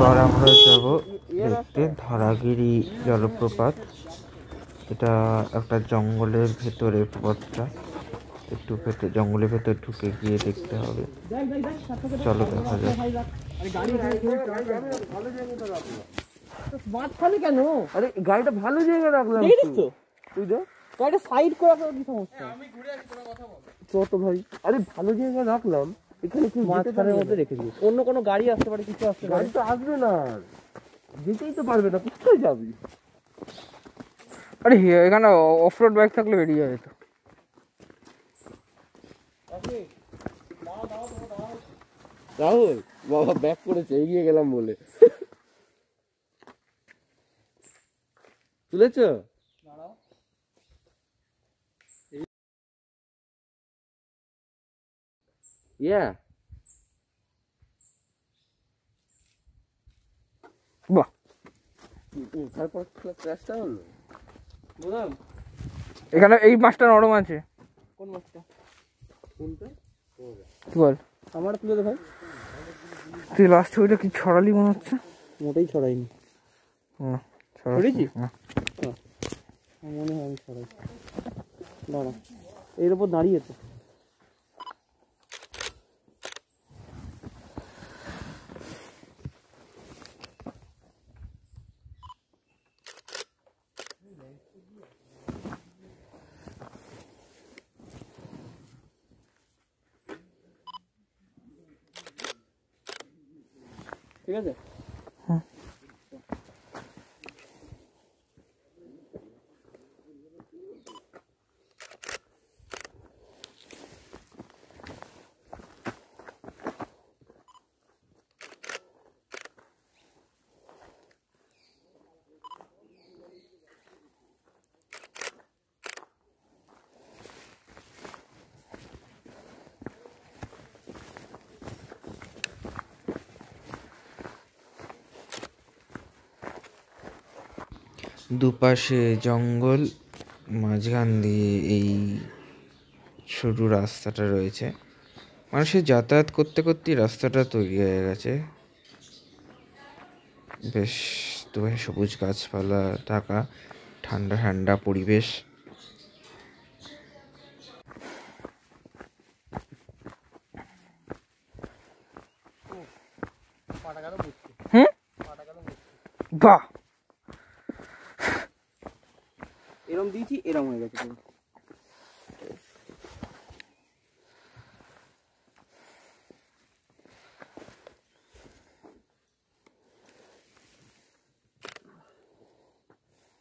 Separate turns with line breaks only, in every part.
এবার আমরা যাব দেখতে ধারাগিরি জলপ্রপাত। এটা একটা জঙ্গলের ভেতরে পথটা, একটু জঙ্গলের ভেতর ঢুকে গিয়ে দেখতে হবে। চলো দেখা যাক।
কেন? আরে গাড়িটা ভালো জায়গায় রাখলাম তো। তুই দেখ গাড়িটা সাইড করে রাখার কি সমস্যা? আমি ঘুরে আসি, তোরা কথা বল। তো ভাই, আরে ভালো জায়গায় রাখলাম, এখানে কি মাঝখানের মধ্যে রেখে দিই। অন্য কোনো গাড়ি আসতে পারে, কিছু আসতে পারে। গাড়ি তো আসবে না, যেতেই তো পারবে না, কোথায় যাবি?
আরে এখানে অফরোড বাইক থাকলে বেরিয়ে যাবে তো।
রাহুল বাবা ব্যাক করেছে, এগিয়ে গেলাম বলে। তুলেছ? ইয়া
বাহ,
তারপর ক্র্যাশটা হলো। বুঝলাম
এখানে এই মাছটা নরম আছে।
কোন মাছটা? কোনটা?
কি বল?
আমার তুলে দে ভাই।
তুই লাস্ট ছবিটা কি ছড়ালি মনে হচ্ছে?
মোটেই ছড়াইনি।
ছড়াইছি
না, মনে হয় আমি ছড়াই। দাঁড়া, এর উপর দাঁড়িয়ে তো। ঠিক আছে।
দুপাশে জঙ্গল, মাঝখান দিয়ে এই সরু রাস্তাটা রয়েছে। মানুষের যাতায়াত করতে করতেই রাস্তাটা তৈরি হয়ে গেছে। বেশ দুপাশে সবুজ গাছপালা ঢাকা, ঠান্ডা ঠান্ডা পরিবেশ।
বাহ,
এরম দিয়েছি, এরম হয়ে গেছে।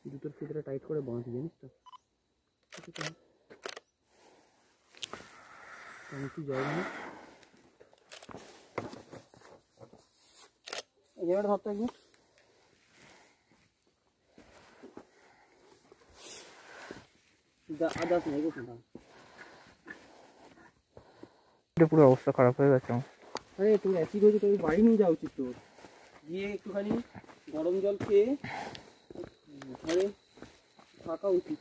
জুতোর ফিতরে টাইট করে বাঁধি, জানিস তো? আমি কি যাই না, এই জায়গাটা ধরতে একদম আদাস নেই গেছে না।
পুরো অবস্থা খারাপ হয়ে গেছে।
আরে তোর অ্যাসিড হয়েছে, তোর বাড়ি নিয়ে যাওয়া উচিত। তোর গিয়ে একটুখানি গরম জল খেয়ে ঘরে থাকা উচিত।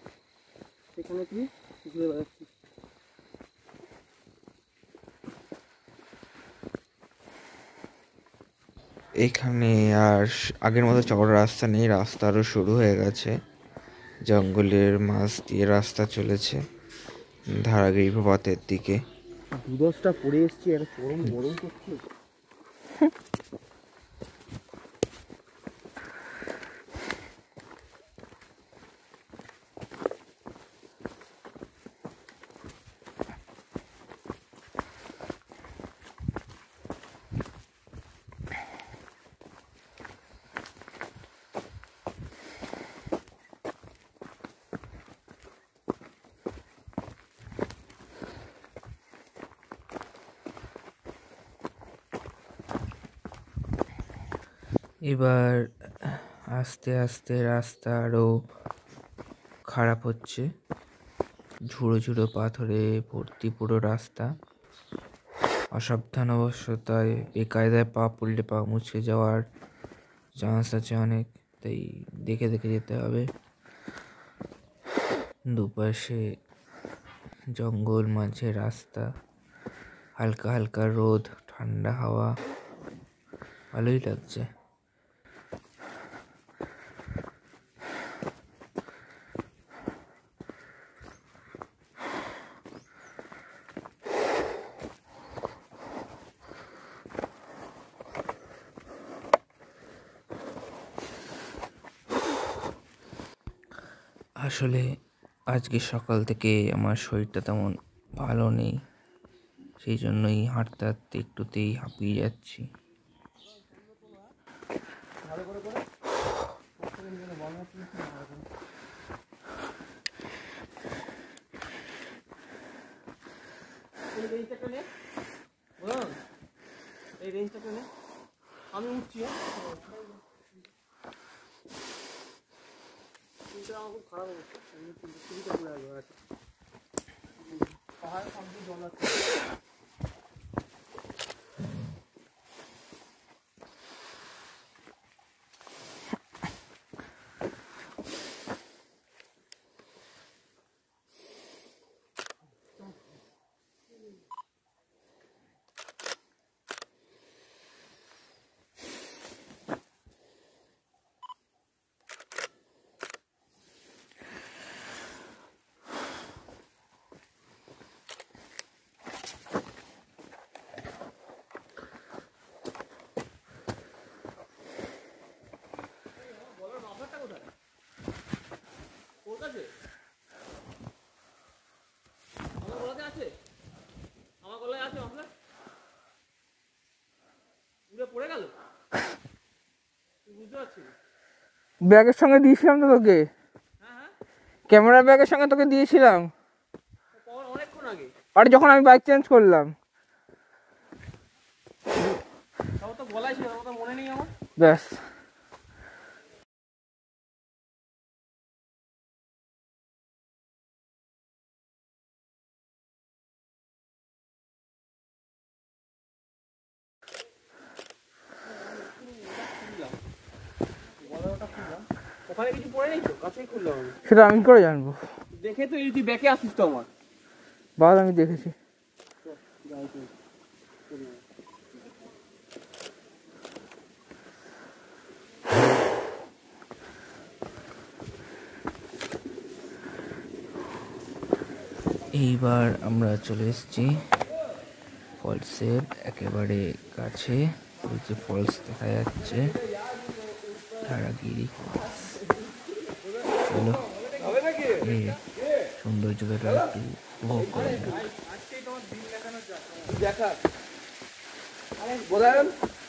সেখানে তুই ঘুরে বেড়াচ্ছিস।
এখানে আর আগের মতো চওড়া রাস্তা নেই, রাস্তা আরও সরু হয়ে গেছে। জঙ্গলের মাঝ দিয়ে রাস্তা চলেছে ধারাগিরি প্রপাতের দিকে।
10টা পড়ে এসছি, একটা চরম গরম করছে।
এবার আস্তে আস্তে রাস্তা আরও খারাপ হচ্ছে। ঝুড়ো ঝুড়ো পাথরে ভর্তি পুরো রাস্তা। অসাবধানবশতায় বেকায়দায় পা পড়লে পা মুচকে যাওয়ার চান্স আছে অনেক, তাই দেখে দেখে যেতে হবে। দুপাশে জঙ্গল, মাঝে রাস্তা, হালকা হালকা রোদ, ঠান্ডা হাওয়া, ভালোই লাগছে। আসলে আজকে সকাল থেকে আমার শরীরটা তেমন ভালো নেই, সেই জন্যই হাঁটতে হাঁটতে একটুতেই হাঁপিয়ে যাচ্ছি।
আমি উঠছি। খুব খারাপ অবস্থা, পাহাড় সামনে জল আছে।
ব্যাগের সঙ্গে দিয়েছিলাম তো তোকে, ক্যামেরা ব্যাগের সঙ্গে তোকে দিয়েছিলাম আর যখন আমি বাইক চেঞ্জ করলাম। ব্যাস
ওখানে কিছু পড়ে নেই তো, কাছেই খুললাম আমি।
সেটা আমি করে জানবো?
দেখে তো এই তুই ব্যাকে আসিস তো আমার।
বাদ আমি দেখেছি।
এইবার আমরা চলে এসেছি ফলসের একেবারে কাছে। ওই যে ফলস দেখা যাচ্ছে, ধারাগিরি ফলস। চলো এই সৌন্দর্যটা একটু উপভোগ করা যাক।
দেখা বলেন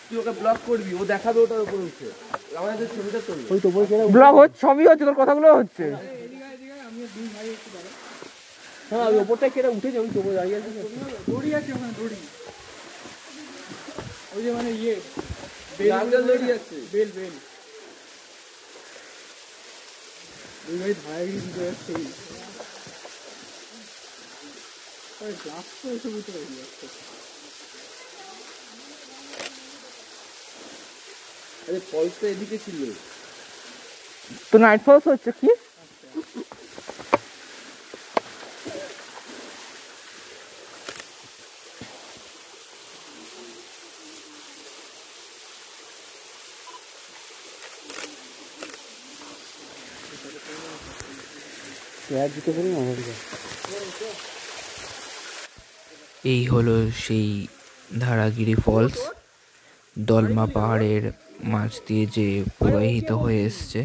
তুই ওকে ব্লক করবি, ও দেখাবে ওটার উপর উঠে আমাদের ছবিটা তুলবে। ওই তো বই কেন
ব্লগ হচ্ছে, সবই হচ্ছে, তোর কথাগুলো হচ্ছে।
হ্যাঁ ওই ওপরটা কেটে উঠে যাবে, তো দাঁড়িয়ে আছে, দড়ি আছে ওখানে, দড়ি ওই যে মানে ইয়ে বেল দড়ি আছে, বেল বেল ওই ভাই ধারাগিরি দিতে যাচ্ছে। এই গ্লাস তো এসে বুঝতে পারি যাচ্ছে। আরে ফলসটা এদিকে ছিল
তো নাইট ফলস হচ্ছে কি?
এই হলো সেই ধারাগিরি ফলস, দলমা পাহাড়ের মাঝ দিয়ে যে প্রবাহিত হয়ে এসছে।